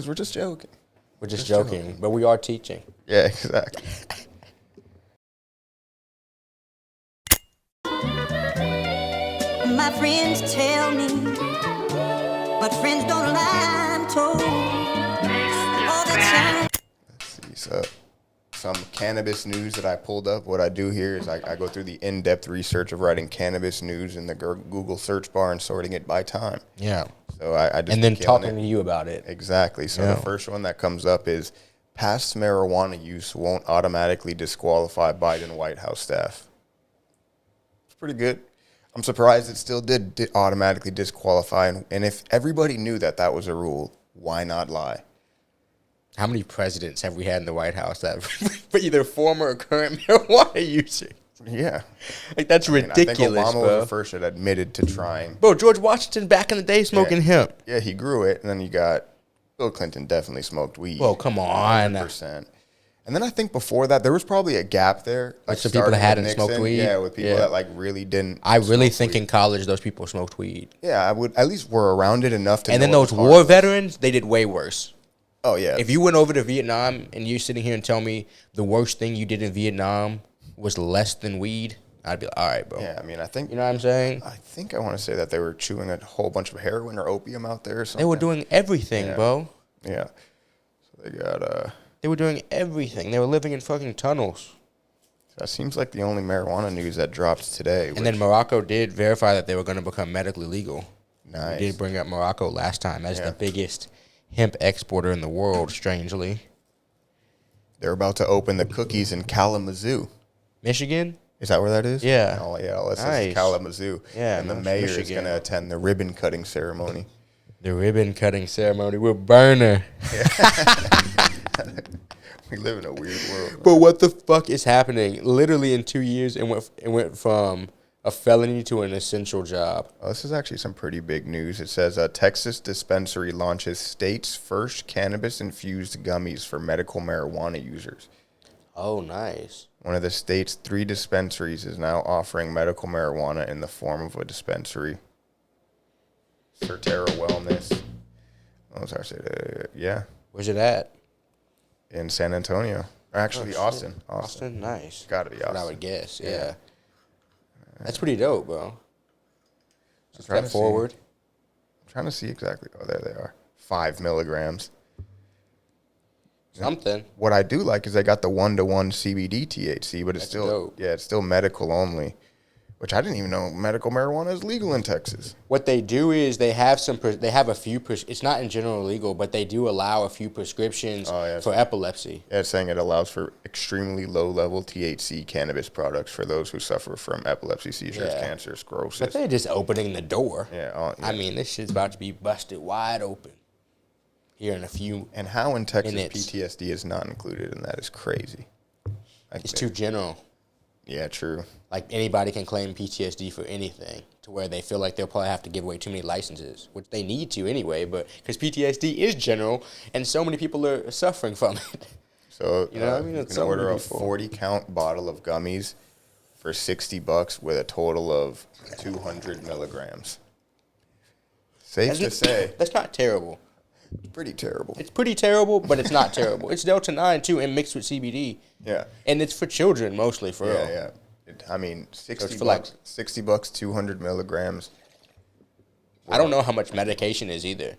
Because we're just joking. We're just joking, but we are teaching. Yeah, exactly. My friends tell me, but friends don't lie, I'm told. All the time. Let's see, so some cannabis news that I pulled up. What I do here is I go through the in-depth research of writing cannabis news in the Google search bar and sorting it by time. Yeah. So I just and then talking to you about it. Exactly. So the first one that comes up is past marijuana use won't automatically disqualify Biden White House staff. It's pretty good. I'm surprised it still did automatically disqualify. And if everybody knew that that was a rule, why not lie? How many presidents have we had in the White House that for either former or current marijuana users? Yeah. Like, that's ridiculous, I think Obama bro. was the first that admitted to trying. Bro, George Washington back in the day smoking hemp. Yeah, he grew it. And then you got Bill Clinton definitely smoked weed. Well, come on. 100%. And then I think before that, there was probably a gap there. Like some people that hadn't smoked weed? Yeah, with people that like really didn't. I really think in college those people smoked weed. Yeah, I would at least were around it enough to. And know then those war veterans, they did way worse. Oh yeah. If you went over to Vietnam and you're sitting here and tell me the worst thing you did in Vietnam was less than weed, I'd be like, all right, bro. Yeah, I mean, I think you know what I'm saying. I think I want to say that they were chewing a whole bunch of heroin or opium out there or something. They were doing everything, bro. Yeah. So they got They were doing everything. They were living in fucking tunnels. That seems like the only marijuana news that dropped today. And then Morocco did verify that they were going to become medically legal. Nice. We did bring up Morocco last time as the biggest hemp exporter in the world, strangely. They're about to open the cookies in Kalamazoo. Michigan? Is that where that is? Yeah. Oh, yeah. All that says Nice. is Kalamazoo. Yeah, And the nice. mayor is Michigan. going to attend the ribbon cutting ceremony. The ribbon cutting ceremony with Burner. We live in a weird world. But what the fuck is happening? Literally in 2 years, it went from a felony to an essential job. Oh, this is actually some pretty big news. It says a Texas dispensary launches state's first cannabis-infused gummies for medical marijuana users. Oh, nice. One of the state's 3 dispensaries is now offering medical marijuana in the form of a dispensary. Certera Wellness. Oh, sorry. Yeah. Where's it at? In San Antonio. Actually, Austin. Austin, nice. Gotta be Austin. I would guess, yeah. That's pretty dope, bro. Step forward. I'm trying to see exactly. Oh, there they are. 5 milligrams. Something. What I do like is they got the 1-to-1 CBD THC, but it's That's still dope. Yeah, it's still medical only, which I didn't even know medical marijuana is legal in Texas. What they do is they have a few. It's not in general legal, but they do allow a few prescriptions for epilepsy. Yeah, it's saying it allows for extremely low-level THC cannabis products for those who suffer from epilepsy, seizures, cancer, sclerosis. But they're just opening the door. Yeah, I mean, this shit's about to be busted wide open here in a few. And how in Texas minutes. PTSD is not included in that is crazy. It's too general. Yeah, true. Like, anybody can claim PTSD for anything, to where they feel like they'll probably have to give away too many licenses, which they need to anyway, but because PTSD is general, and so many people are suffering from it. So, you know what I mean? You can order a 40-count bottle of gummies for $60 with a total of 200 milligrams. Safe to say. That's not terrible. It's pretty terrible. It's pretty terrible, but it's not terrible. It's Delta 9, too, and mixed with CBD. Yeah. And it's for children, mostly, for real. Yeah. I mean, $60, $60, 200 milligrams. I don't know how much medication is either.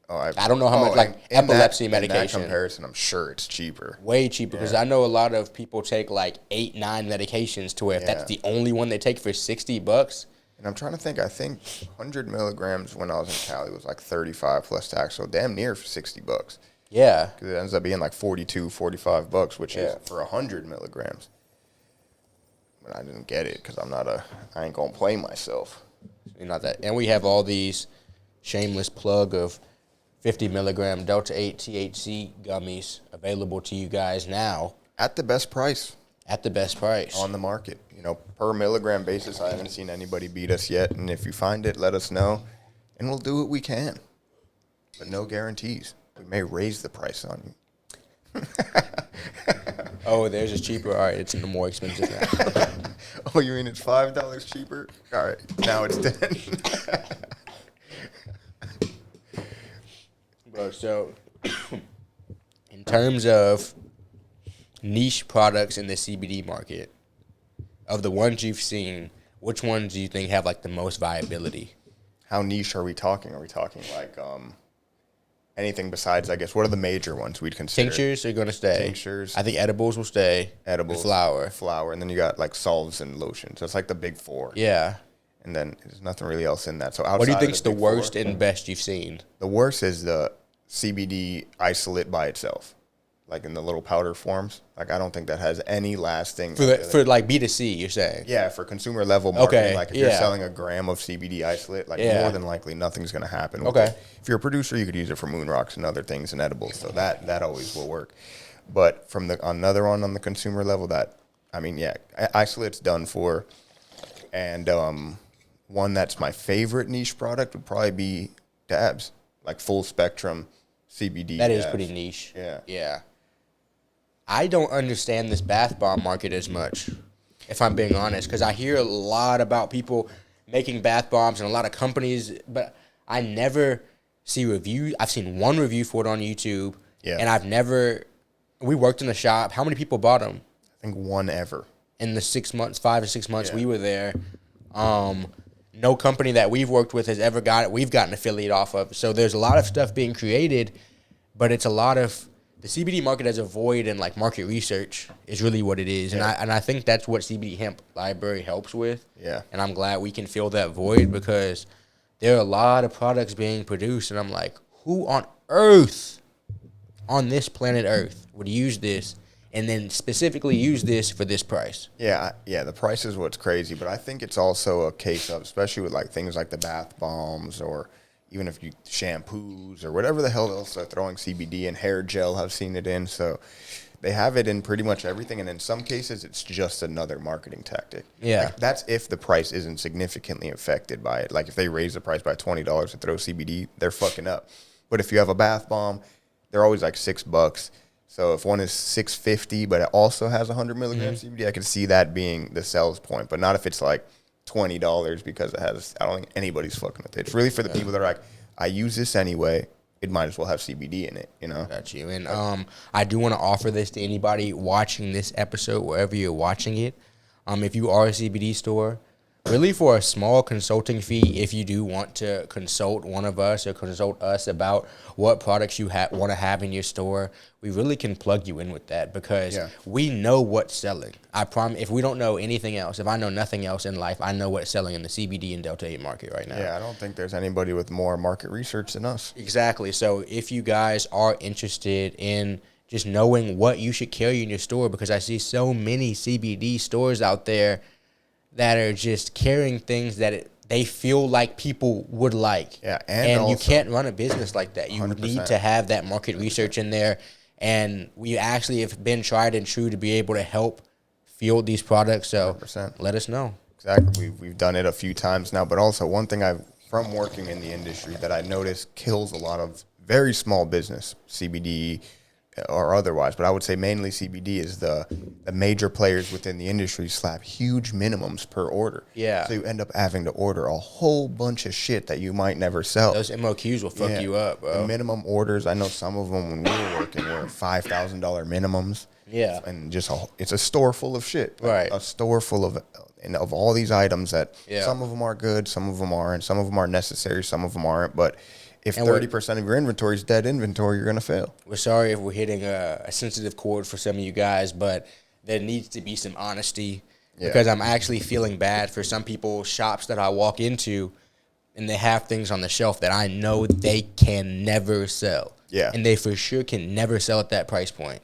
Oh, I don't know how much, like, epilepsy medication. In that comparison, I'm sure it's cheaper. Way cheaper, because I know a lot of people take, like, 8, 9 medications to where if that's the only one they take for $60. And I'm trying to think, I think 100 milligrams when I was in Cali was like 35 plus tax, so damn near for $60. Yeah. Because it ends up being like 42, 45 bucks, which is for 100 milligrams. But I didn't get it because I ain't going to play myself. You're not that. And we have all these shameless plug of 50 milligram Delta 8 THC gummies available to you guys now. At the best price. At the best price. On the market. You know, per milligram basis, I haven't seen anybody beat us yet. And if you find it, let us know. And we'll do what we can. But no guarantees. We may raise the price on you. Oh, theirs is cheaper? All right, it's more expensive now. Oh, you mean it's $5 cheaper? All right, now it's 10. Bro, so In terms of niche products in the CBD market, of the ones you've seen, which ones do you think have like the most viability? How niche are we talking? Are we talking like anything besides, I guess, what are the major ones we'd consider? Tinctures are going to stay. Tinctures. I think edibles will stay. Edibles. Flour. And then you got like salves and lotions. So it's like the big four. Yeah. And then there's nothing really else in that. So outside What do you of think's the big worst four, and best you've seen? The worst is the CBD isolate by itself, like in the little powder forms. Like I don't think that has any lasting. For like B2C, you're saying? Yeah, for consumer level marketing. Okay, Like if you're selling a gram of CBD isolate, like more than likely nothing's going to happen. Okay. If you're a producer, you could use it for moon rocks and other things and edibles. So that always will work. But from another one on the consumer level, isolate's done for. And one that's my favorite niche product would probably be dabs, like full spectrum CBD. That is dabs. pretty niche. Yeah. Yeah. I don't understand this bath bomb market as much, if I'm being honest, because I hear a lot about people making bath bombs and a lot of companies, but I never see reviews. I've seen one review for it on YouTube, and we worked in the shop. How many people bought them? I think one ever. In the 6 months, 5 or 6 months we were there. No company that we've worked with has ever got it. We've got an affiliate off of. So there's a lot of stuff being created, but it's a lot of the CBD market as a void, and like market research is really what it is. Yeah. And I think that's what CBD Hemp Library helps with. Yeah. And I'm glad we can fill that void, because there are a lot of products being produced, and I'm like, who on earth on this planet Earth would use this and then specifically use this for this price? Yeah, the price is what's crazy, but I think it's also a case of, especially with like things like the bath bombs, or even if you shampoos or whatever the hell else they're throwing CBD and hair gel, I've seen it in. So they have it in pretty much everything, and in some cases it's just another marketing tactic. Yeah. Like, that's if the price isn't significantly affected by it. Like if they raise the price by $20 to throw CBD, they're fucking up. But if you have a bath bomb, they're always like $6. So if one is $6.50, but it also has 100 milligrams CBD, I could see that being the sales point. But not if it's like $20 because it has. I don't think anybody's fucking with it. It's really for the people that are like, I use this anyway. It might as well have CBD in it, you know? Got you. And I do want to offer this to anybody watching this episode, wherever you're watching it. If you are a CBD store, really for a small consulting fee, if you do want to consult one of us or consult us about what products you want to have in your store, we really can plug you in with that, because we know what's selling. I promise. If we don't know anything else, if I know nothing else in life, I know what's selling in the CBD and Delta 8 market right now. Yeah, I don't think there's anybody with more market research than us. Exactly. So if you guys are interested in just knowing what you should carry in your store, because I see so many CBD stores out there that are just carrying things that they feel like people would like. Yeah, and you also, can't run a business like that. You 100%. need to have that market research in there. And we actually have been tried and true to be able to help field these products. So 100%. let us know. Exactly. We've done it a few times now. But also one thing from working in the industry that I notice kills a lot of very small business, CBD or otherwise, but I would say mainly CBD, is the major players within the industry slap huge minimums per order. Yeah. So you end up having to order a whole bunch of shit that you might never sell. Those MOQs will fuck you up, bro. The minimum orders, I know some of them when we were working were $5,000 minimums. Yeah. And just it's a store full of shit. Right. A store full of all these items that Yeah. some of them are good, some of them aren't, some of them are necessary, some of them aren't. But if 30% of your inventory is dead inventory, you're going to fail. We're sorry if we're hitting a sensitive chord for some of you guys, but there needs to be some honesty, because I'm actually feeling bad for some people's shops that I walk into, and they have things on the shelf that I know they can never sell. Yeah. And they for sure can never sell at that price point.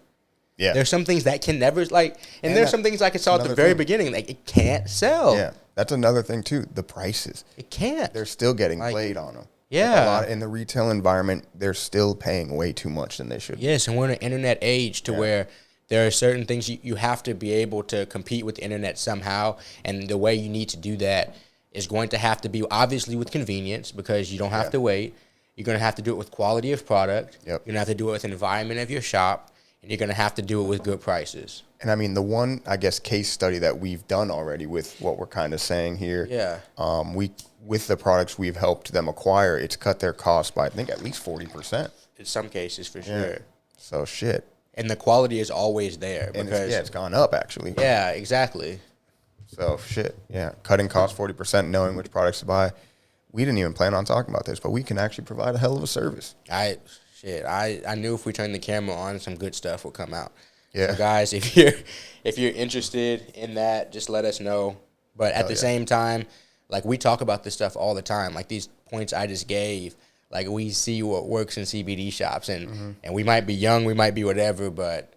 Yeah. There's some things that can never, and there's some things like I saw at the very beginning, like it can't sell. Yeah. That's another thing, too. The prices. It can't. They're still getting played on them. Yeah. Like a lot in the retail environment, they're still paying way too much than they should. Yes, and we're in an internet age to where there are certain things you have to be able to compete with the internet somehow, and the way you need to do that is going to have to be obviously with convenience, because you don't have to wait. You're going to have to do it with quality of product. Yep. You're going to have to do it with the environment of your shop, and you're going to have to do it with good prices. And I mean, the one, I guess, case study that we've done already with what we're kind of saying here. Yeah. With the products we've helped them acquire, it's cut their cost by, I think, at least 40%. in some cases for Yeah. sure. So shit. And the quality is always there And because it's gone up actually. yeah, exactly. So shit. Yeah. Cutting costs 40%, knowing which products to buy. We didn't even plan on talking about this, but we can actually provide a hell of a service. I knew if we turned the camera on, some good stuff would come out. Yeah. So guys, if you're interested in that, just let us know. But at the same time, like we talk about this stuff all the time. Like these points I just gave, like we see what works in CBD shops, and we might be young, we might be whatever, but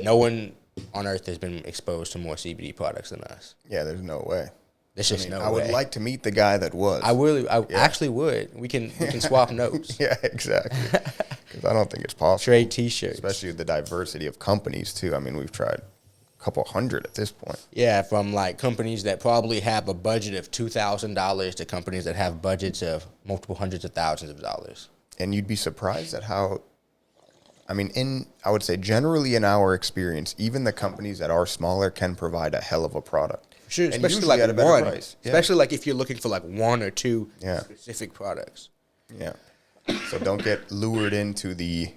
no one on earth has been exposed to more CBD products than us. Yeah, there's no way. There's just no way. I would like to meet the guy that was. I actually would. We can swap notes. Yeah, exactly. Because I don't think it's possible. Trade T-shirts. Especially the diversity of companies, too. I mean, we've tried a couple hundred at this point. Yeah, from like companies that probably have a budget of $2,000 to companies that have budgets of multiple hundreds of thousands of dollars. And you'd be surprised at how, I mean, I would say generally in our experience, even the companies that are smaller can provide a hell of a product. Sure, and especially usually like at a better one. price. Yeah. Especially like if you're looking for like one or two Yeah. specific products. Yeah. So don't get lured into the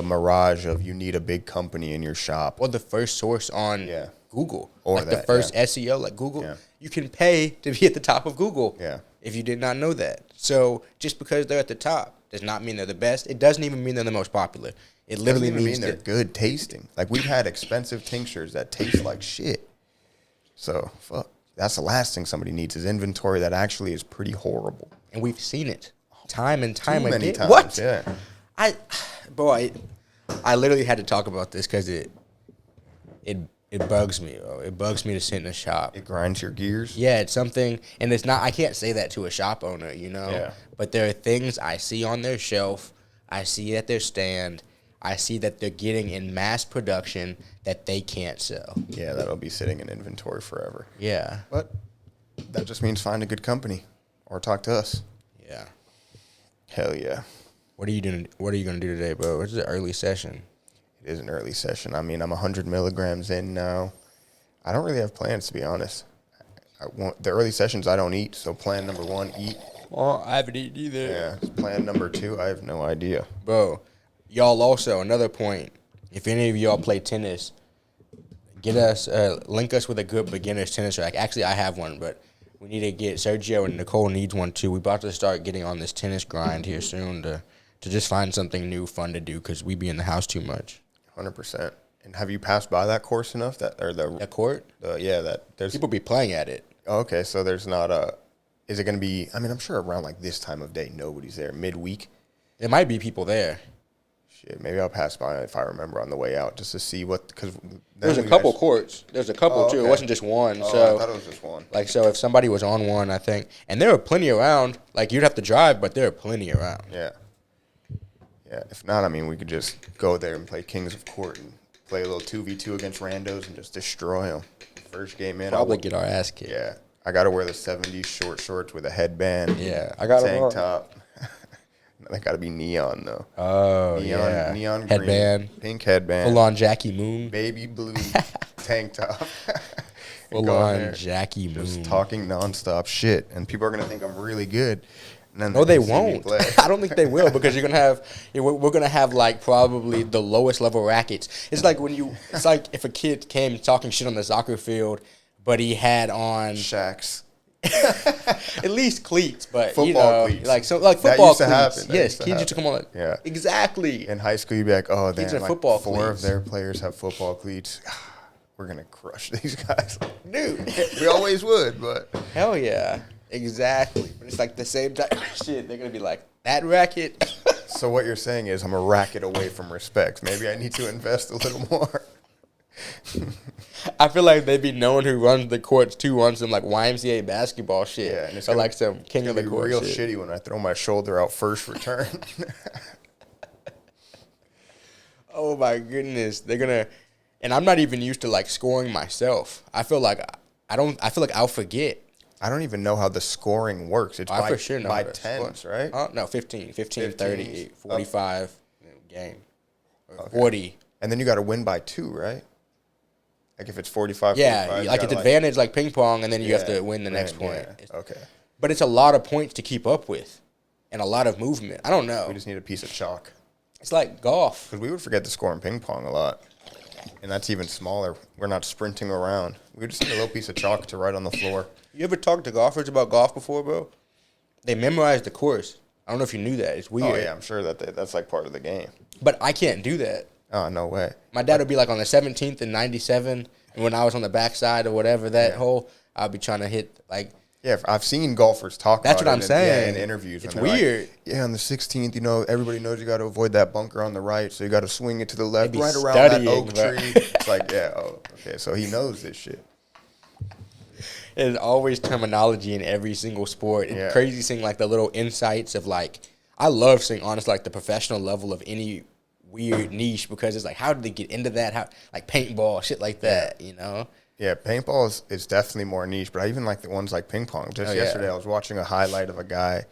mirage of you need a big company in your shop. Or the first source on Google. Or like the that, first SEO, like Google. Yeah. You can pay to be at the top of Google. Yeah. If you did not know that. So just because they're at the top does not mean they're the best. It doesn't even mean they're the most popular. It literally Doesn't even means mean they're good tasting. Like we've had expensive tinctures that taste like shit. So fuck. That's the last thing somebody needs is inventory that actually is pretty horrible. And we've seen it time and time Too many again. times. What? Yeah. I literally had to talk about this because it bugs me. Bro. It bugs me to sit in a shop. It grinds your gears. Yeah, it's something, and it's not. I can't say that to a shop owner, you know. Yeah. But there are things I see on their shelf, I see at their stand, I see that they're getting in mass production that they can't sell. Yeah, that'll be sitting in inventory forever. Yeah. But that just means find a good company or talk to us. Yeah. Hell yeah. What are you doing? What are you gonna do today, bro? It's an early session. It is an early session. I mean, I'm 100 milligrams in now. I don't really have plans, to be honest. The early sessions, I don't eat. So plan number 1, eat. Well, I haven't eaten either. Yeah. Plan number 2, I have no idea. Bro, y'all also, another point, if any of y'all play tennis, get us, link us with a good beginner's tennis rack. Actually, I have one, but we need to get, Sergio and Nicole needs one too. We're about to start getting on this tennis grind here soon to just find something new, fun to do, because we be in the house too much. 100%. And have you passed by that course enough? That court? There's People be playing at it. Okay, so there's not is it going to be, I mean, I'm sure around like this time of day, nobody's there. Midweek? There might be people there. Shit, maybe I'll pass by if I remember on the way out just to see what, because There's a couple courts. There's a couple too. It wasn't just one. So I thought it was just one. Like, so if somebody was on one, I think, and there are plenty around, like you'd have to drive, but there are plenty around. Yeah. Yeah, if not, I mean, we could just go there and play Kings of Court and play a little 2v2 against randos and just destroy them. First game in. Probably get our ass kicked. Yeah. I got to wear the 70s short shorts with a headband. Yeah, I got tank top. They got to be neon, though. Oh, Neon headband. green. Pink headband. Full on Jackie Moon. Baby blue tank top. Full on Jackie Moon. Just talking nonstop shit. And people are going to think I'm really good. And then No, they see me won't. play. I don't think they will, because you're gonna have. We're gonna have like probably the lowest level rackets. It's like it's like if a kid came talking shit on the soccer field, but he had on Shacks. at least cleats, but Football cleats. like That football used to cleats. happen. That Yes, used to kids used to come on. Like, Yeah. exactly. In high school, you'd be like, oh, Kids damn, in like football 4 cleats. of their players have football cleats. We're going to crush these guys. Dude, We always would, but hell yeah, exactly. But it's like the same type of shit. They're gonna be like that racket. so what you're saying is I'm a racket away from respect. Maybe I need to invest a little more. I feel like they be knowing who runs the courts too on some like YMCA basketball shit. Yeah, and it's or gonna- like some king of the It'd be court real shit. shitty when I throw my shoulder out first return. Oh my goodness, they're gonna, and I'm not even used to like scoring myself. I feel like I'll forget. I don't even know how the scoring works. It's I by, for sure know by how to tens, score. right? No, 15, 30, 15s. 45 game, or 40. And then you got to win by 2, right? Like if it's 45, Yeah, 45, like you it's gotta, advantage like ping pong, and then you have yeah, to win the next yeah, point. yeah. Okay. But it's a lot of points to keep up with, and a lot of movement. I don't know. We just need a piece of chalk. It's like golf. Because we would forget to score in ping pong a lot. And that's even smaller. We're not sprinting around. We just need a little piece of chalk to write on the floor. You ever talked to golfers about golf before, bro? They memorize the course. I don't know if you knew that. It's weird. Oh, yeah, I'm sure that's like part of the game. But I can't do that. Oh, no way. My dad would be like on the 17th and 97, and when I was on the backside or whatever that hole, I'd be trying to hit like. Yeah, I've seen golfers talk That's about what I'm saying. in interviews. It's and they're weird. Like, yeah, on the 16th, everybody knows you got to avoid that bunker on the right, so you got to swing it to the left, They be right around that studying, oak bro. tree. It's like, yeah, okay, so he knows this shit. There's always terminology in every single sport. It's Yeah. crazy seeing like the little insights of like, I love seeing honestly like the professional level of any weird niche because it's like, how did they get into that? How like paintball, shit like that, you know? Yeah, paintball is definitely more niche, but I even like the ones like ping pong. Just yesterday, I was watching a highlight of a guy.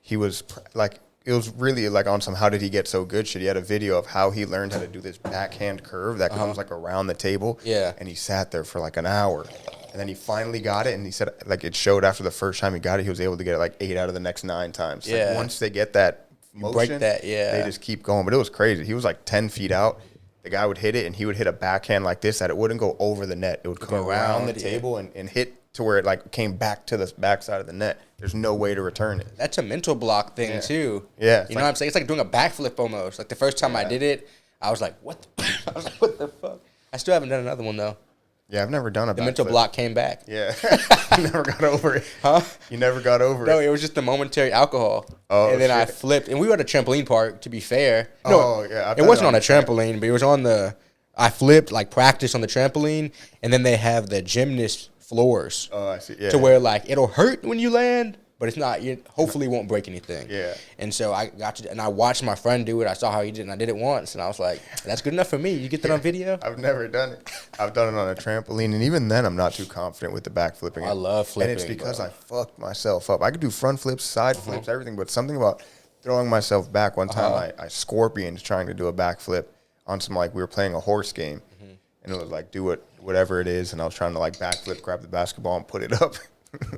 He was like, it was really like on some how did he get so good shit. He had a video of how he learned how to do this backhand curve that comes like around the table. Yeah. And he sat there for like an hour. And then he finally got it, and he said like it showed after the first time he got it, he was able to get it like 8 out of the next 9 times. Yeah. Like once they get that motion, break that, yeah. they just keep going. But it was crazy. He was like 10 feet out. The guy would hit it, and he would hit a backhand like this that it wouldn't go over the net. It would come around the table and hit to where it like came back to the backside of the net. There's no way to return it. That's a mental block thing too. Yeah, You know what I'm saying? It's like doing a backflip almost. Like the first time I did it, I was like, what the I was like, what the fuck? I still haven't done another one though. Yeah, I've never done a The mental backflip. block came back. Yeah. You never got over it. Huh? You never got over No, it. it was just the momentary alcohol. Oh, and then I shit. flipped. And we were at a trampoline park, to be fair. Oh, yeah, I've It done wasn't it on on a trampoline, but it was on the... I flipped, like, practice on the trampoline. And then they have the gymnast floors. Oh, I see. Yeah. To where, like, it'll hurt when you land, but it's not... You hopefully won't break anything. Yeah. And so I got to... And I watched my friend do it. I saw how he did it, and I did it once. And I was like, that's good enough for me. You get that on video? I've never done it. I've done it on a trampoline, and even then, I'm not too confident with the back flipping. I love flipping, and it's because bro. I fucked myself up. I could do front flips, side flips, everything, but something about throwing myself back. One time, I scorpioned trying to do a backflip on some like we were playing a horse game, and it was like do it whatever it is, and I was trying to like backflip, grab the basketball, and put it up.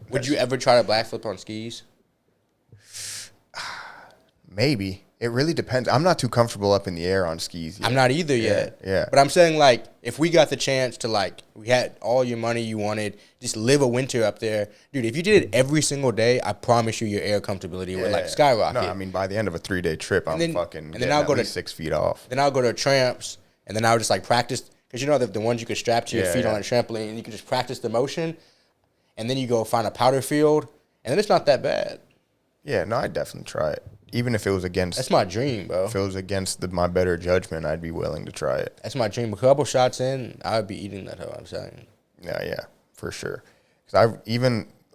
Would you ever try to backflip on skis? Maybe. It really depends. I'm not too comfortable up in the air on skis yet. I'm not either yet. Yeah. But I'm saying, like, if we got the chance to, like, we had all your money you wanted, just live a winter up there. Dude, if you did it every single day, I promise you your air comfortability would, like, skyrocket. No, I mean, by the end of a 3-day trip, I'm then- fucking and then getting I'll at go to- least 6 feet off. Then I'll go to tramps, and then I'll just, like, practice. Because you know the ones you could strap to your Yeah, feet yeah. on a trampoline, and you can just practice the motion. And then you go find a powder field, and then it's not that bad. Yeah, no, I'd definitely try it. Even if it was against... That's my dream, bro. If it was against my better judgment, I'd be willing to try it. That's my dream. A couple shots in, I would be eating that hoe, I'm saying. Yeah, for sure. Because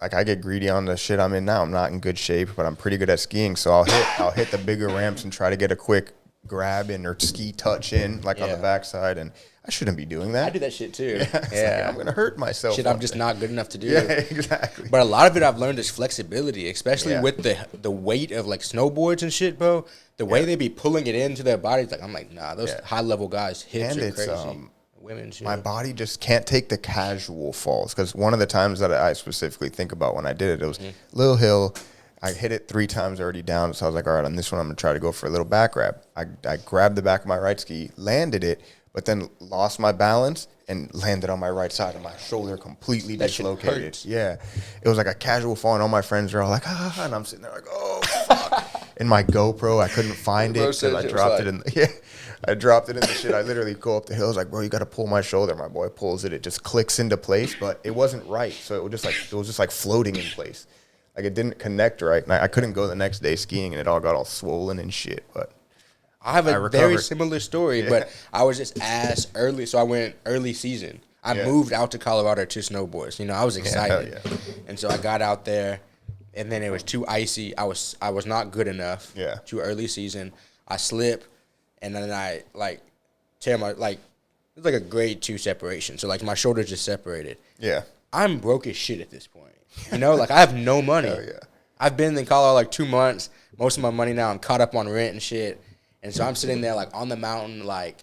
I get greedy on the shit I'm in now. I'm not in good shape, but I'm pretty good at skiing. So I'll hit the bigger ramps and try to get a quick grab in or ski touch in, like on the backside. And I shouldn't be doing that. I do that shit too. It's like, I'm gonna hurt myself. Shit, I'm just not good enough to do. Yeah, exactly. But a lot of it I've learned is flexibility, especially Yeah. with the weight of like snowboards and shit, bro. The way they be pulling it into their bodies, like I'm like, nah, those high level guys hips And are it's, crazy. Women, shit. My body just can't take the casual falls. Because one of the times that I specifically think about when I did it, it was Lil Hill. I hit it 3 times already down, so I was like, all right, on this one, I'm going to try to go for a little back grab. I grabbed the back of my right ski, landed it, but then lost my balance and landed on my right side, and my shoulder completely That shit dislocated. hurts. Yeah. It was like a casual fall, and all my friends are all like, and I'm sitting there like, oh, fuck. And my GoPro, I couldn't find it Bro because said I it was dropped like- it in the, I dropped it in the shit. I literally go up the hill. I was like, bro, you got to pull my shoulder. My boy pulls it. It just clicks into place, but it wasn't right. So it was just like floating in place. Like it didn't connect right. And I couldn't go the next day skiing, and it all got all swollen and shit. But I have a recovered. very similar story, but I was just ass early, so I went early season. I moved out to Colorado to snowboards. You know, I was excited, hell and so I got out there, and then it was too icy. I was not good enough. Yeah. Too early season. I slip, and then I like tear my like. It's like a grade 2 separation, so like my shoulders just separated. yeah. I'm broke as shit at this point. You know, like I have no money. Hell yeah. I've been in Colorado like 2 months. Most of my money now, I'm caught up on rent and shit. And so I'm sitting there like on the mountain, like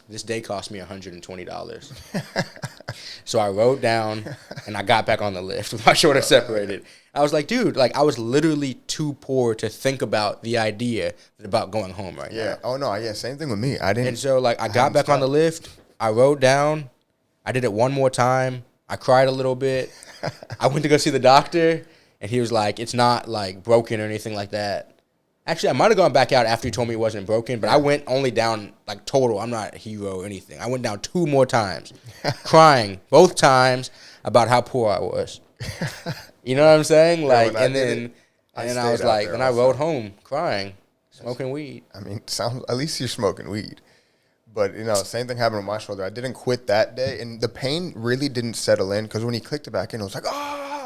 this day cost me $120. So I rode down and I got back on the lift with my shoulder separated. I was like, dude, like I was literally too poor to think about the idea about going home right now. Oh no, yeah, same thing with me. I didn't. And so like I got back on the lift. I rode down. I did it one more time. I cried a little bit. I went to go see the doctor, and he was like, "It's not like broken or anything like that." Actually, I might have gone back out after he told me it wasn't broken, but I went only down, like, total. I'm not a hero or anything. I went down 2 more times, crying both times about how poor I was. You know what I'm saying? Like, and then I was like, then I rode home crying, smoking weed. I mean, at least you're smoking weed. But, you know, same thing happened with my shoulder. I didn't quit that day, and the pain really didn't settle in because when he clicked it back in, it was like,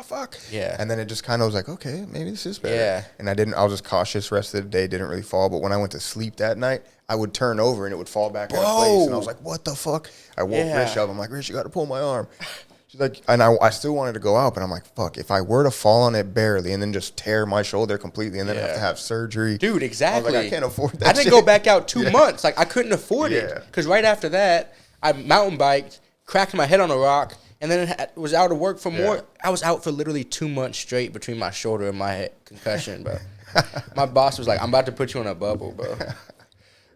fuck. Yeah. And then it just kind of was like, okay, maybe this is better. Yeah. And I was just cautious rest of the day, didn't really fall. But when I went to sleep that night, I would turn over and it would fall back into place. And I was like, what the fuck? I woke Rich up. I'm like, Rich, you got to pull my arm. She's like, and I still wanted to go out, but I'm like, fuck, if I were to fall on it barely and then just tear my shoulder completely and then have to have surgery. Dude, exactly. I was like, I can't afford that I didn't go back out 2 months. Like, I couldn't afford it. Because right after that, I mountain biked, cracked my head on a rock, and then was out of work for more. I was out for literally 2 months straight between my shoulder and my head concussion, bro. My boss was like, I'm about to put you on a bubble, bro.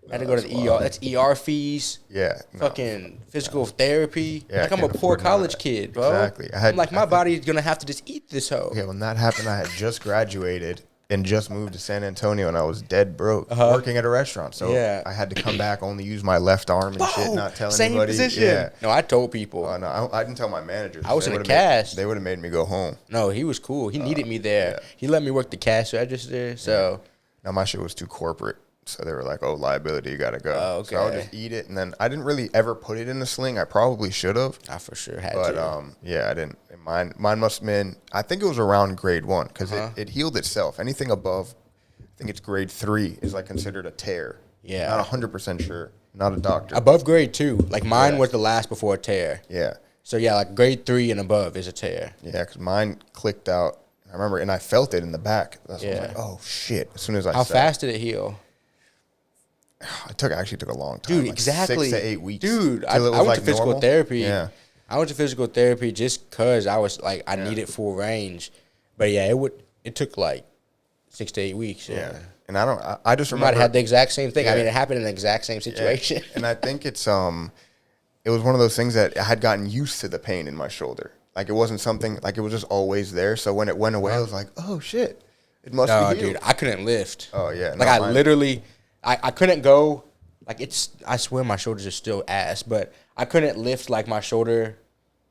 I had to go to the ER. That's ER fees. Yeah. Fucking physical therapy. Yeah, like, I'm a poor college kid, bro. Exactly. I'm like, my body's going to have to just eat this hoe. Yeah, when that happened, I had just graduated and just moved to San Antonio, and I was dead broke working at a restaurant. So I had to come back, only use my left arm and shit, not tell same anybody. Position. Yeah. No, I told people. No, I didn't tell my managers. I was in a cast. They would have made me go home. No, he was cool. He needed me there. Yeah. He let me work the cash register. So now my shit was too corporate. So they were like, "Oh, liability, you gotta go." Oh, okay. So I would just eat it, and then I didn't really ever put it in the sling. I probably should have. I for sure had to. But yeah, I didn't. Mine must have been. I think it was around grade 1 because it healed itself. Anything above, I think it's grade 3 is like considered a tear. Yeah, not 100% sure. Not a doctor. Above grade 2, like mine was the last before a tear. Yeah. So yeah, like grade 3 and above is a tear. Yeah, because mine clicked out. I remember, and I felt it in the back. That's when I was like, "Oh shit!" As soon as I how fast did it heal? It actually took a long time. Dude, like exactly. 6 to 8 weeks. Dude, I went like to physical normal. therapy. Yeah. I went to physical therapy just because I was like, I needed full range. But yeah, it took like 6 to 8 weeks. Yeah. And I just remember. Might have had the exact same thing. I mean, it happened in the exact same situation. Yeah. And I think it was one of those things that I had gotten used to the pain in my shoulder. Like it wasn't something, like it was just always there. So when it went away, I was like, oh shit, it must be healed. Dude, I couldn't lift. Oh yeah. Like I literally, I couldn't go. Like I swear my shoulders are still ass, but I couldn't lift like my shoulder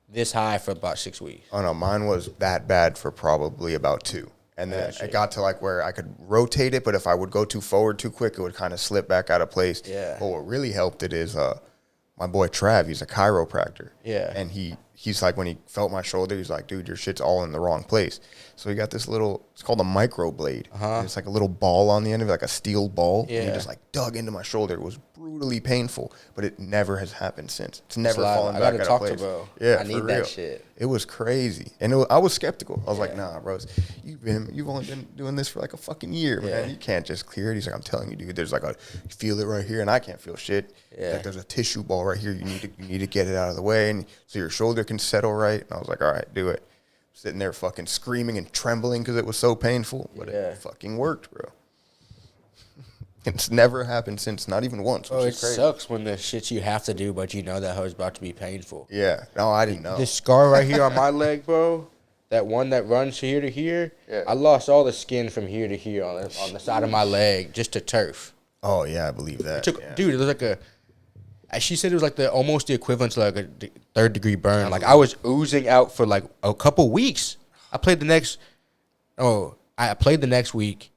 this high for about 6 weeks. Oh no, mine was that bad for probably about 2. And then it got to like where I could rotate it, but if I would go too forward too quick, it would kind of slip back out of place. Yeah. But what really helped it is my boy Trav, he's a chiropractor. Yeah. And he's like, when he felt my shoulder, he's like, dude, your shit's all in the wrong place. So he got this little, it's called a microblade. It's like a little ball on the end of it, like a steel ball. Yeah. And he just like dug into my shoulder. It was brutally painful, but it never has happened since. It's never fallen back out of place. I gotta talk to bro. Yeah, I need that shit. It was crazy. And I was skeptical. I was like, nah, bros, you've only been doing this for like a fucking year, man. You can't just clear it. He's like, I'm telling you, dude, there's like you feel it right here, and I can't feel shit. Yeah. Like there's a tissue ball right here. You need to get it out of the way, and so your shoulder can settle right. And I was like, all right, do it. Sitting there fucking screaming and trembling because it was so painful, but it fucking worked, bro. It's never happened since, not even once. Oh, it sucks when the shit you have to do, but you know that hoe is about to be painful. Yeah. No, I didn't know. This scar right here on my leg, bro, that one that runs here to here, I lost all the skin from here to here on the side of my leg just to turf. Oh, yeah, I believe that. Dude, it was like she said it was like almost the equivalent to like a 3rd degree burn. Like I was oozing out for like a couple weeks. I played the next week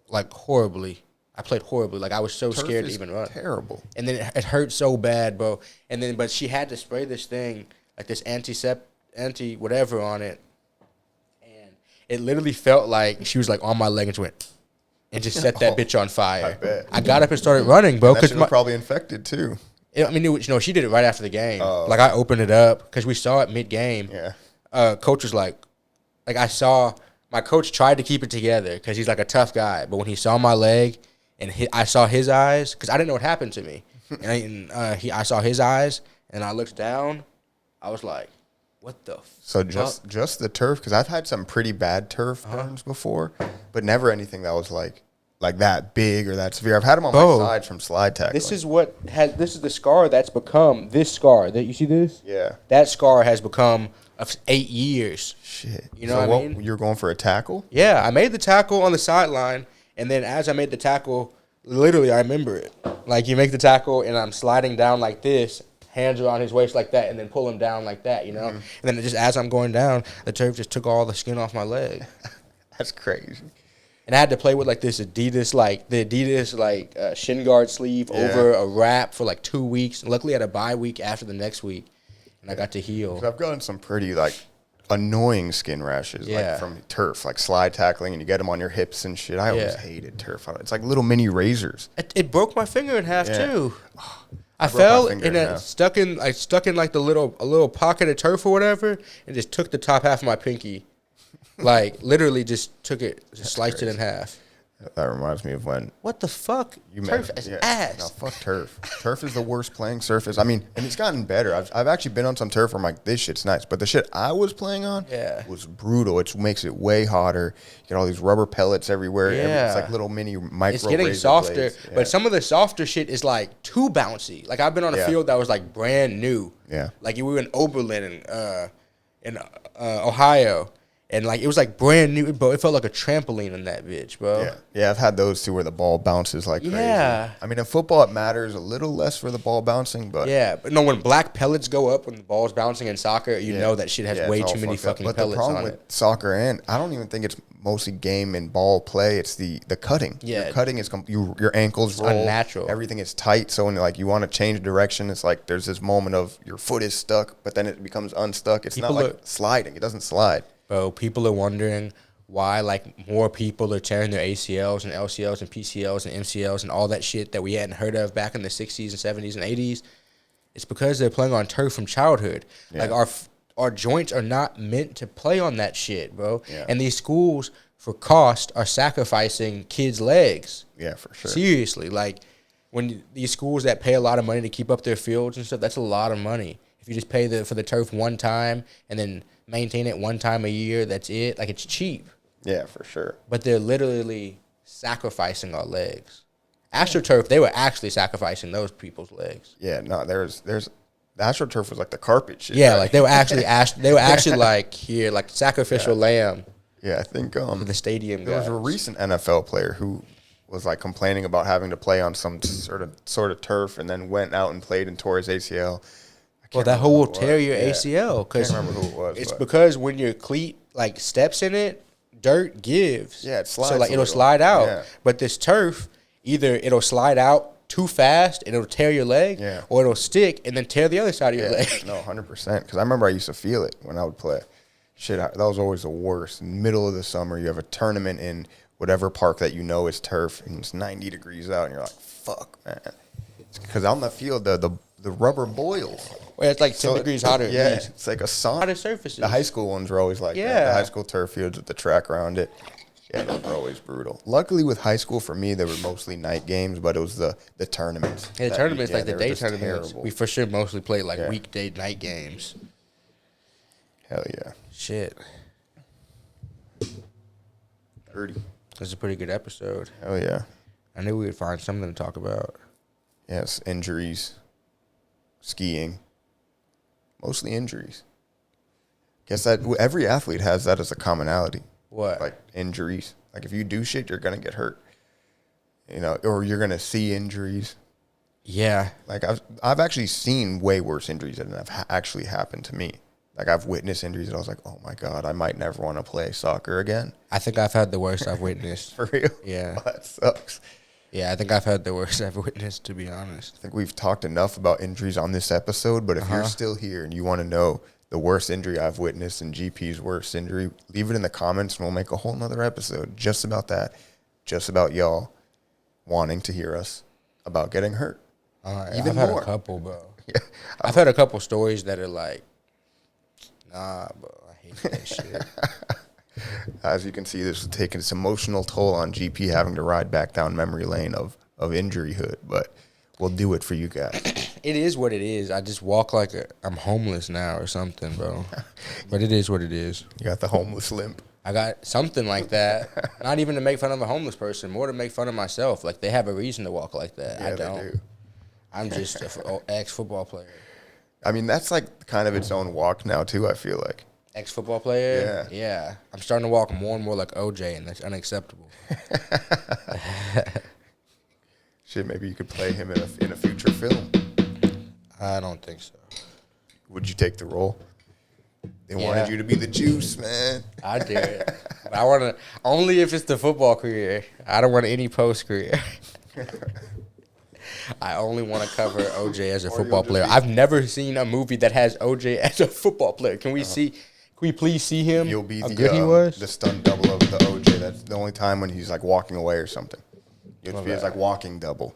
like horribly. I played horribly. Like I was so scared to even run. Terrible. And then it hurt so bad, bro. And then but she had to spray this thing, like this anti whatever on it. And it literally felt like she was like on my leg and just went and just set that bitch on fire. I bet. I got up and started running, bro. Because was probably infected too. I mean, she did it right after the game. Like I opened it up because we saw it mid-game. Yeah. Coach was like I saw my coach tried to keep it together because he's like a tough guy. But when he saw my leg and I saw his eyes, because I didn't know what happened to me, and I saw his eyes and I looked down I was like, what the So fuck? just the turf, because I've had some pretty bad turf burns before, but never anything that was like that big or that severe. I've had them on Bro, my sides from slide tackling. This is the scar that's become this scar. That you see this? Yeah. That scar has become of 8 years. Shit. You know what I mean? You're going for a tackle? Yeah, I made the tackle on the sideline, and then as I made the tackle, literally I remember it. Like you make the tackle, and I'm sliding down like this, hands around his waist like that, and then pull him down like that, you know? And then just as I'm going down, the turf just took all the skin off my leg. That's crazy. And I had to play with like this Adidas shin guard sleeve over a wrap for like 2 weeks. Luckily, I had a bye week after the next week, and I got to heal. I've gotten some pretty like annoying skin rashes, like from turf, like slide tackling, and you get them on your hips and shit. I always hated turf. It's like little mini razors. It broke my finger in half too. I broke my fell finger and in it half. stuck in like a little pocket of turf or whatever, and just took the top half of my pinky. Like literally just took it, just sliced it in half. That reminds me of when What the fuck? you Turf met, is No, ass. fuck turf. Turf is the worst playing surface. I mean, and it's gotten better. I've actually been on some turf where I'm like, this shit's nice. But the shit I was playing on was brutal. It makes it way hotter. You get all these rubber pellets everywhere. Yeah. It's like little mini micro It's getting razor softer, blades. Yeah. but some of the softer shit is like too bouncy. Like I've been on a field that was like brand new. Yeah. Like we were in Oberlin in Ohio. And, like, it was, like, brand new, but it felt like a trampoline in that bitch, bro. Yeah, I've had those too where the ball bounces like crazy. Yeah. I mean, in football, it matters a little less for the ball bouncing, but... Yeah, but no, when black pellets go up when the ball's bouncing in soccer, you know that shit has way it's all too many fucked up. fucking But pellets the problem on with it. soccer, and I don't even think it's mostly game and ball play, it's the cutting. Yeah. Your cutting is, your ankles roll. Unnatural. Everything is tight, so when like you want to change direction, it's like there's this moment of your foot is stuck, but then it becomes unstuck. It's not like sliding. It doesn't slide. Bro, people are wondering why, like, more people are tearing their ACLs and LCLs and PCLs and MCLs and all that shit that we hadn't heard of back in the 60s and 70s and 80s. It's because they're playing on turf from childhood. Yeah. Like, our joints are not meant to play on that shit, bro. Yeah. And these schools, for cost, are sacrificing kids' legs. Yeah, for sure. Seriously. Like, when these schools that pay a lot of money to keep up their fields and stuff, that's a lot of money. If you just pay for the turf one time and then maintain it one time a year, that's it. Like, it's cheap. Yeah, for sure. But they're literally sacrificing our legs. AstroTurf, they were actually sacrificing those people's legs. Yeah, no, there's the AstroTurf was like the carpet shit. Yeah, right? like they were actually like here, like sacrificial lamb Yeah, I think for the stadium there was guys. a recent NFL player who was like complaining about having to play on some sort of turf, and then went out and played and tore his ACL. Well, that hole will tear your ACL because Can't remember who it was. it's but because when your cleat like steps in it, dirt gives. Yeah, it slides So like a it'll little. slide out. Yeah. But this turf, either it'll slide out too fast and it'll tear your leg, Yeah. or it'll stick and then tear the other side of your leg. no, 100%. Because I remember I used to feel it when I would play. Shit, that was always the worst. In the middle of the summer, you have a tournament in whatever park that you know is turf, and it's 90 degrees out, and you're like, "Fuck, man!" Because on the field, the rubber boils. Where it's like 10 So degrees hotter. Yeah, at least. it's like a sauna. Hotter surfaces. The high school ones are always like that. Yeah. The high school turf fields with the track around it. Yeah, those are always brutal. Luckily, with high school, for me, they were mostly night games, but it was the tournaments. Yeah, the tournaments, like they the were day just tournaments, terrible. we for sure mostly played like Yeah. weekday night games. Hell yeah. Shit. 30. This is a pretty good episode. Hell yeah. I knew we would find something to talk about. Yes, injuries, skiing, mostly injuries. Guess that every athlete has that as a commonality. What? Like injuries. Like if you do shit, you're gonna get hurt. You know, or you're gonna see injuries. Yeah. Like I've actually seen way worse injuries than have actually happened to me. Like I've witnessed injuries that I was like, oh my God, I might never want to play soccer again. I think I've had the worst I've witnessed. For real? Yeah. Oh, that sucks. Yeah, I think I've had the worst I've witnessed, to be honest. I think we've talked enough about injuries on this episode, but if you're still here and you want to know the worst injury I've witnessed and GP's worst injury, leave it in the comments and we'll make a whole nother episode just about that, just about y'all wanting to hear us about getting hurt. Even I've had more. a couple, bro. Yeah. I've had a couple stories that are like, nah, bro, I hate that shit. As you can see, this is taking its emotional toll on GP having to ride back down memory lane of injuryhood, but we'll do it for you guys. it is what it is. I just walk like I'm homeless now or something, bro. But it is what it is. You got the homeless limp. I got something like that. Not even to make fun of a homeless person, more to make fun of myself. Like, they have a reason to walk like that. Yeah, I don't. They do. I'm just an ex-football player. I mean, that's like kind of its own walk now, too, I feel like. Ex-football player? Yeah. I'm starting to walk more and more like OJ, and that's unacceptable. Shit, maybe you could play him in a future film. I don't think so. Would you take the role? They wanted you to be the juice, man. I do it. But I want to, only if it's the football career. I don't want any post-career. I only want to cover OJ as a football player. I've never seen a movie that has OJ as a football player. Can we see? Can we please see him? You'll be how good he was? The stunt double of the OJ. That's the only time when he's like walking away or something. You'll be his like walking double.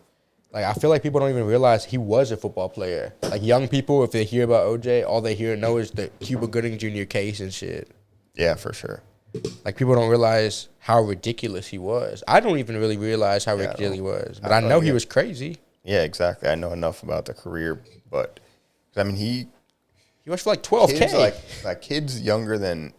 Like, I feel like people don't even realize he was a football player. Like, young people, if they hear about OJ, all they hear and know is the Cuba Gooding Jr. case and shit. Yeah, for sure. Like, people don't realize how ridiculous he was. I don't even really realize how ridiculous he was. But I know he was crazy. Yeah, exactly. I know enough about the career, but I mean, he was for like 12K. Kids, like kids younger than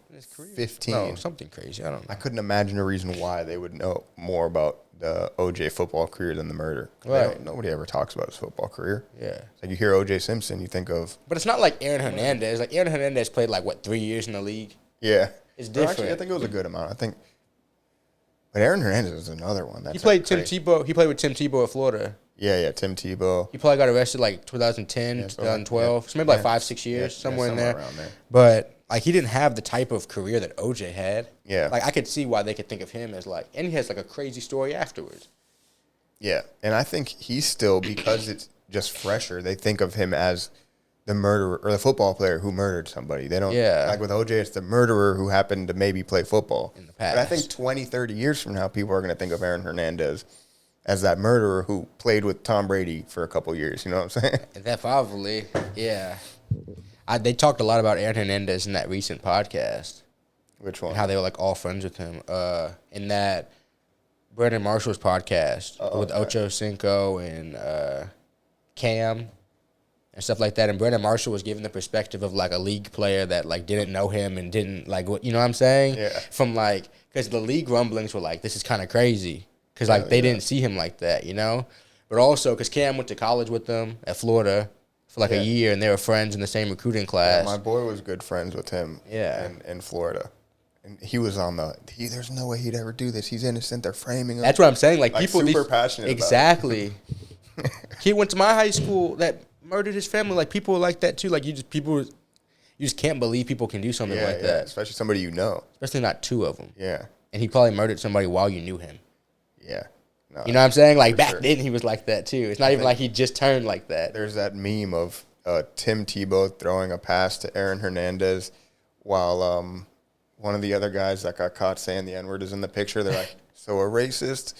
15. No, something crazy. I don't know. I couldn't imagine a reason why they would know more about the OJ football career than the murder. Right. Nobody ever talks about his football career. Yeah. It's like you hear OJ Simpson, you think of. But it's not like Aaron Hernandez. Like, Aaron Hernandez played 3 years in the league. Yeah. It's different. Actually, I think it was a good amount. But Aaron Hernandez is another one. He played Tim Tebow. He played with Tim Tebow at Florida. Yeah, Tim Tebow. He probably got arrested 2010, 2012. So maybe 5-6 years, somewhere in there. Around there. But he didn't have the type of career that OJ had. Yeah. I could see why they could think of him as and he has a crazy story afterwards. Yeah, and I think he's still, because it's just fresher, they think of him as the murderer or the football player who murdered somebody. They don't, like with OJ, it's the murderer who happened to maybe play football. In the past. But I think 20, 30 years from now, people are going to think of Aaron Hernandez as that murderer who played with Tom Brady for a couple years. You know what I'm saying? That probably, yeah. They talked a lot about Aaron Hernandez in that recent podcast. Which one? And how they were all friends with him. In that Brandon Marshall's podcast with Ocho Cinco and Cam and stuff like that. And Brandon Marshall was giving the perspective of a league player that didn't know him and didn't you know what I'm saying? Yeah. From because the league rumblings were this is kind of crazy because they didn't see him like that, you know. But also because Cam went to college with them at Florida for a year and they were friends in the same recruiting class. Yeah, my boy was good friends with him. Yeah. In Florida. And he was on there's no way he'd ever do this. He's innocent. They're framing him. That's what I'm saying. People super passionate exactly. about it. He went to my high school that murdered his family. People were like that too. You just can't believe people can do something like that. Especially somebody you know. Especially not two of them. Yeah. And he probably murdered somebody while you knew him. Yeah. No, you know what I'm saying? Back sure. then he was like that too. It's not even he just turned like that. There's that meme of Tim Tebow throwing a pass to Aaron Hernandez while one of the other guys that got caught saying the N-word is in the picture. They're like, so a racist,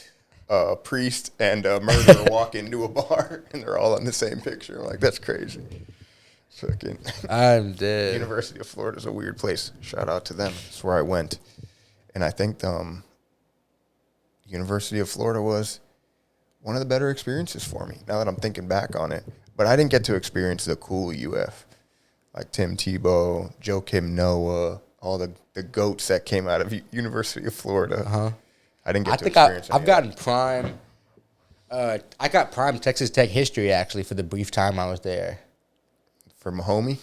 a priest, and a murderer walk into a bar, and they're all in the same picture. I'm like, that's crazy. Fucking. I'm dead. University of Florida is a weird place. Shout out to them. That's where I went. And I think University of Florida was one of the better experiences for me, now that I'm thinking back on it. But I didn't get to experience the cool UF, like Tim Tebow, Joakim Noah, all the goats that came out of University of Florida. Uh-huh. I didn't get to experience I've gotten prime. I got prime Texas Tech history, actually, for the brief time I was there. For Mahomie?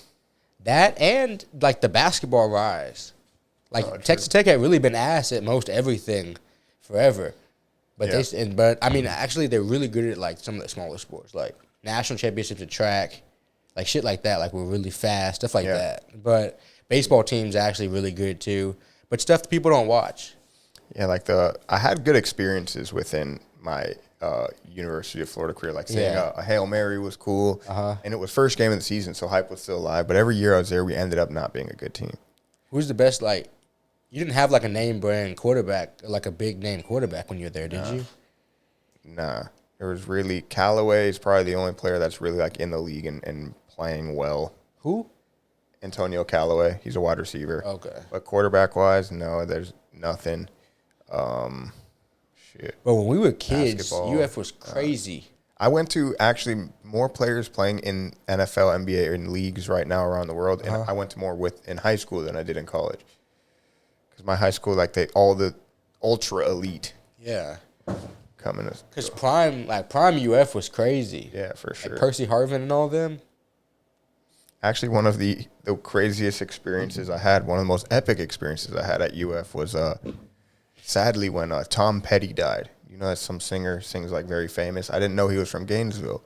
That and, the basketball rise. Texas Tech had really been ass at most everything forever. But actually, they're really good at, some of the smaller sports, national championships at track, shit like that. We're really fast, stuff like that. But baseball team's actually really good, too. But stuff that people don't watch. Yeah, I had good experiences within my University of Florida career. Saying a Hail Mary was cool. And it was first game of the season, so hype was still alive. But every year I was there, we ended up not being a good team. Who's the best, you didn't have, a name brand quarterback, a big name quarterback when you were there, did you? Nah. There was really, Callaway is probably the only player that's really, in the league and playing well. Who? Antonio Callaway. He's a wide receiver. Okay. But quarterback-wise, no, there's nothing. Shit. But when we were kids, Basketball. UF was crazy. I went to actually more players playing in NFL, NBA, or in leagues right now around the world, and I went to more in high school than I did in college. Because my high school, like all the ultra elite, coming. Because prime UF was crazy. Yeah, for sure. Like Percy Harvin and all them. Actually, one of the craziest experiences I had, one of the most epic experiences I had at UF was sadly when Tom Petty died. You know that some singer sings like very famous. I didn't know he was from Gainesville.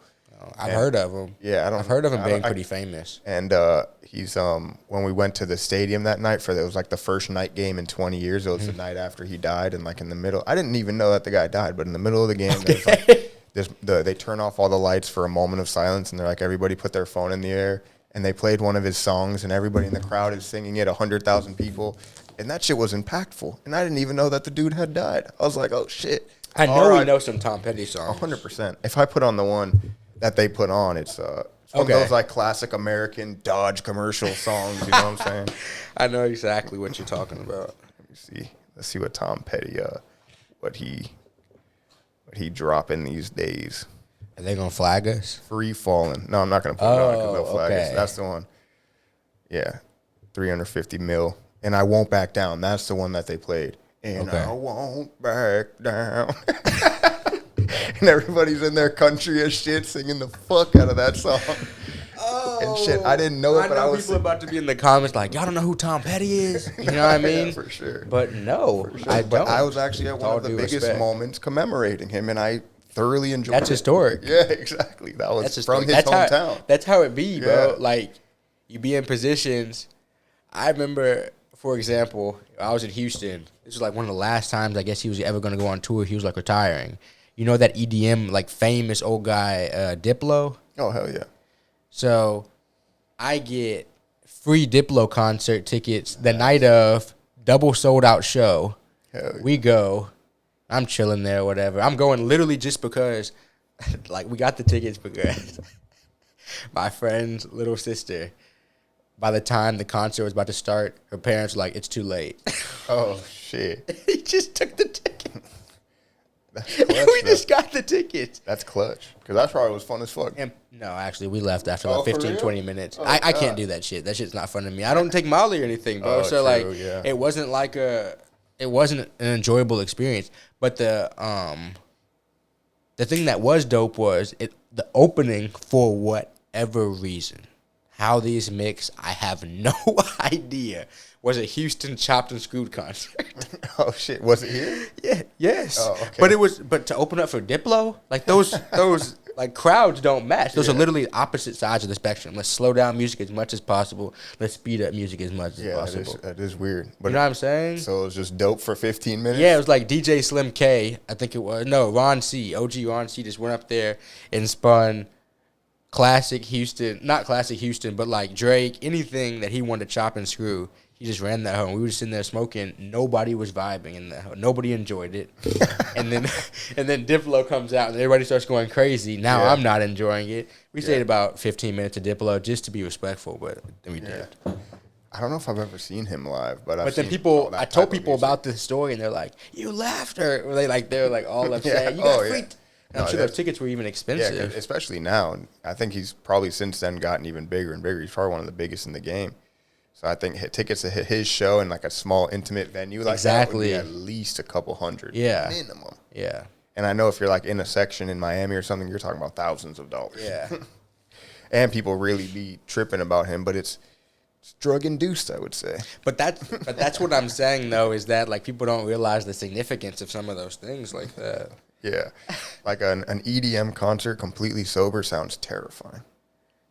I've heard of him. Yeah, I've heard of him being pretty famous. And he's when we went to the stadium that night it was like the first night game in 20 years. It was the night after he died, and like in the middle, I didn't even know that the guy died, but in the middle of the game, there's like they turn off all the lights for a moment of silence, and they're like, everybody put their phone in the air, and they played one of his songs, and everybody in the crowd is singing it, 100,000 people, and that shit was impactful. And I didn't even know that the dude had died. I was like, oh shit. I know we know some Tom Petty songs. 100%. If I put on the one that they put on, it's one of those like classic American Dodge commercial songs. You know what I'm saying? I know exactly what you're talking about. Let me see. Let's see what Tom Petty what he dropping these days. Are they gonna flag us? Free Falling. No, I'm not gonna put it on because they'll flag us. Okay. That's the one. Yeah, 350 mil, and I Won't Back Down. That's the one that they played. And I won't back down. And everybody's in their country as shit singing the fuck out of that song. And shit, I didn't know it, but I was people about to be in the comments like, y'all don't know who Tom Petty is? You know what I mean? Yeah, for sure. But no, For sure. I But don't. I was actually at one of the biggest respect. moments commemorating him, and I thoroughly enjoyed it. That's historic. Yeah, exactly. That was from his hometown. That's how it be, bro. Yeah. Like, you be in positions. I remember, for example, I was in Houston. This was like one of the last times I guess he was ever going to go on tour. He was like retiring. You know that EDM, like famous old guy, Diplo? Oh, hell yeah. So I get free Diplo concert tickets the night of, double sold out show. Hell yeah. We go. I'm chilling there, whatever. I'm going literally just because, like, we got the tickets because my friend's little sister, by the time the concert was about to start, her parents were like, it's too late. Oh, shit. He just took the ticket. That's clutch, We just got the tickets. That's clutch. Because that probably was fun as fuck. And no, actually, we left after Oh, like for 15, real? 20 minutes. Oh, I God. can't do that shit. That shit's not fun to me. I don't take Molly or anything, bro. Oh, so, true, like, yeah. it wasn't like it wasn't an enjoyable experience. But the thing that was dope was the opening, for whatever reason. How these mix, I have no idea. Was a Houston Chopped and Screwed concert. Oh, shit. Was it here? Yeah, yes. Oh, okay. But to open up for Diplo, like those like crowds don't match. Those are literally opposite sides of the spectrum. Let's slow down music as much as possible. Let's speed up music as much as Yeah, possible. that is weird. But You know what I'm saying? So it was just dope for 15 minutes? Yeah, it was like DJ Slim K, I think it was. No, Ron C. OG Ron C. just went up there and spun classic Houston, not classic Houston, but like Drake, anything that he wanted to chop and screw. He just ran that home. We were just sitting there smoking. Nobody was vibing in that home. Nobody enjoyed it. and then Diplo comes out and everybody starts going crazy. Now Yeah. I'm not enjoying it. We stayed about 15 minutes of Diplo just to be respectful, but then we did. I don't know if I've ever seen him live, but But then I told people about this story and they're like, "You left her." Or they're like all upset. Yeah. You got Oh, free. yeah. And I'm No, sure that's- those tickets were even Yeah, expensive. 'cause especially now. I think he's probably since then gotten even bigger and bigger. He's probably one of the biggest in the game. So I think tickets to hit his show in like a small, intimate venue like that would be at least a couple hundred. Yeah. Minimum. Yeah. And I know if you're like in a section in Miami or something, you're talking about thousands of dollars. Yeah. And people really be tripping about him, but it's drug induced, I would say. But that's what I'm saying though, is that like people don't realize the significance of some of those things like that. Yeah. Like an EDM concert completely sober sounds terrifying.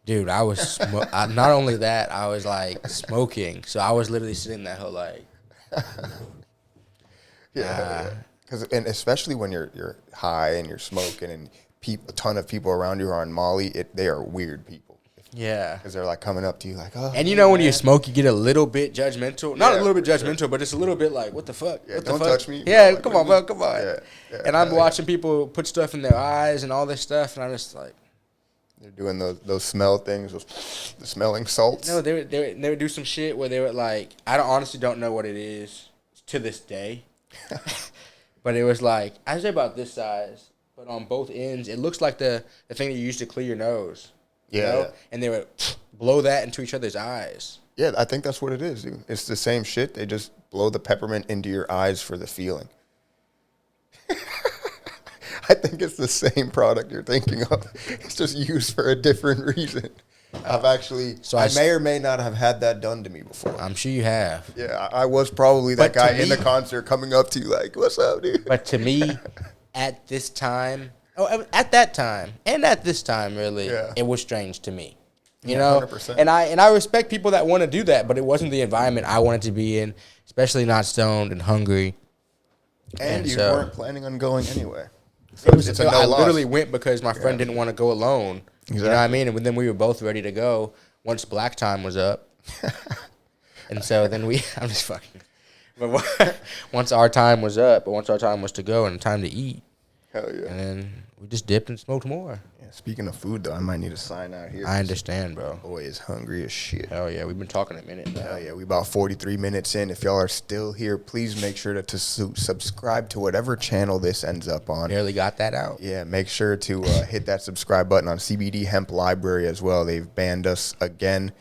Dude, I was not only that, I was like smoking. So I was literally sitting there like Yeah. And especially when you're high and you're smoking and a ton of people around you are on Molly, they are weird people. yeah. Because they're like coming up to you like, oh. And you know when you man. smoke, you get a little bit judgmental. Not Yeah, a little bit for judgmental, but it's a little bit like, what the fuck? Yeah, What the don't fuck? touch me. Yeah, Like, come on, bro, come on. Yeah, And I'm watching people put stuff in their eyes and all this stuff, and I'm just like, They're doing those smell things, the smelling salts. no, they would do some shit where they would like, I honestly don't know what it is to this day, but it was like I say about this size, but on both ends, it looks like the thing that you use to clear your nose. You Yeah, know? yeah. And they would blow that into each other's eyes. Yeah, I think that's what it is, dude. It's the same shit. They just blow the peppermint into your eyes for the feeling. I think it's the same product you're thinking of. It's just used for a different reason. I've actually, So I I may or may not have had that done to me before. I'm sure you have. Yeah, I was probably that But to guy in the me- concert coming up to you like, "What's up, dude?" But to me, at this time, at that time, and at this time, really, Yeah. it was strange to me. You Yeah, know, 100%. and I respect people that want to do that, but it wasn't the environment I wanted to be in, especially not stoned and hungry. And you so- weren't planning on going anyway. So It was, it's a I no loss. literally went because my friend didn't want to go alone. You know what I Exactly. mean? And then we were both ready to go once black time was up. And so then I'm just fucking. But once our time was up, once our time was to go and time to eat, Hell yeah. and then we just dipped and smoked more. Yeah. Speaking of food, though, I might need to sign out here. I understand, bro. Boy is hungry as shit. Hell yeah, we've been talking a minute now. Hell yeah, we about 43 minutes in. If y'all are still here, please make sure to subscribe to whatever channel this ends up on. Barely got that out. Yeah, make sure to hit that subscribe button on CBD Hemp Library as well. They've banned us again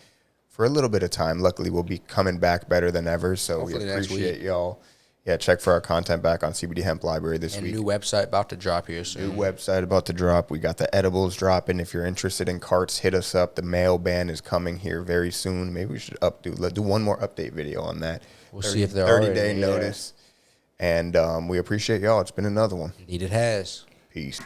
for a little bit of time. Luckily, we'll be coming back better than ever, so Hopefully we next appreciate week. y'all. Yeah, check for our content back on CBD Hemp Library this And week. new website about to drop here New soon. website about to drop. We got the edibles dropping. If you're interested in carts, hit us up. The mail ban is coming here very soon. Maybe we should do one more update video on that. We'll see if there 30-day are any, notice. And we appreciate y'all. It's been another one. Indeed it has. Peace.